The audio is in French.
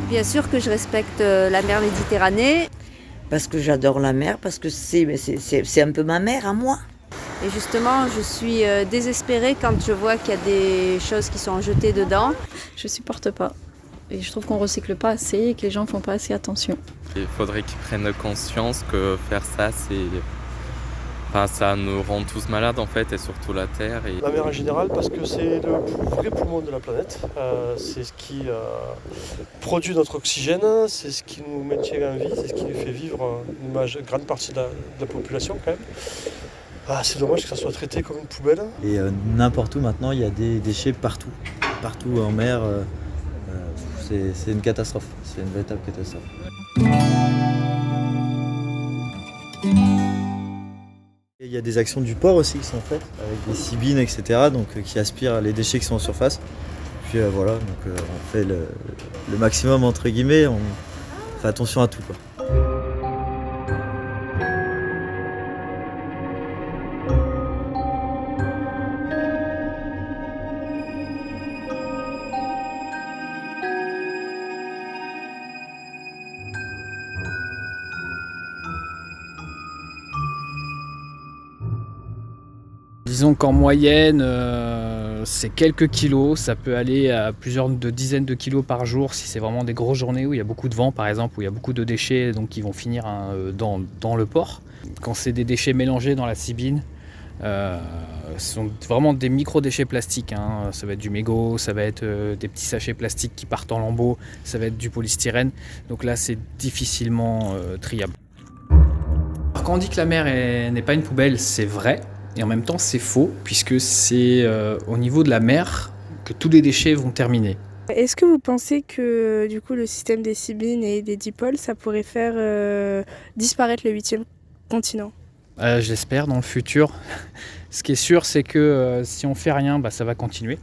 Bien sûr que je respecte la mer Méditerranée. Parce que j'adore la mer, parce que c'est un peu ma mer à moi. Et justement, je suis désespérée quand je vois qu'il y a des choses qui sont jetées dedans. Je supporte pas. Et je trouve qu'on recycle pas assez et que les gens font pas assez attention. Il faudrait qu'ils prennent conscience que faire ça, ça nous rend tous malades en fait, et surtout la Terre. La mer en général, parce que c'est le vrai poumon de la planète. C'est ce qui produit notre oxygène, c'est ce qui nous maintient en vie, c'est ce qui nous fait vivre une grande partie de la population quand même. C'est dommage que ça soit traité comme une poubelle. Et n'importe où maintenant, il y a des déchets partout. Partout en mer, c'est une catastrophe. C'est une véritable catastrophe. Il y a des actions du port aussi qui sont faites, avec des sibines, etc., donc, qui aspirent les déchets qui sont en surface. Puis voilà, donc, on fait le maximum, entre guillemets, on fait attention à tout, quoi. Disons qu'en moyenne, c'est quelques kilos, ça peut aller à plusieurs dizaines de kilos par jour si c'est vraiment des grosses journées où il y a beaucoup de vent par exemple, où il y a beaucoup de déchets donc, qui vont finir dans le port. Quand c'est des déchets mélangés dans la sibine, ce sont vraiment des micro-déchets plastiques, hein. Ça va être du mégot, ça va être des petits sachets plastiques qui partent en lambeaux, ça va être du polystyrène, donc là c'est difficilement triable. Alors, quand on dit que la mer n'est pas une poubelle, c'est vrai. Et en même temps, c'est faux, puisque c'est au niveau de la mer que tous les déchets vont terminer. Est-ce que vous pensez que du coup, le système des sibines et des dipôles, ça pourrait faire disparaître le 8e continent ? Je l'espère dans le futur. Ce qui est sûr, c'est que si on fait rien, ça va continuer.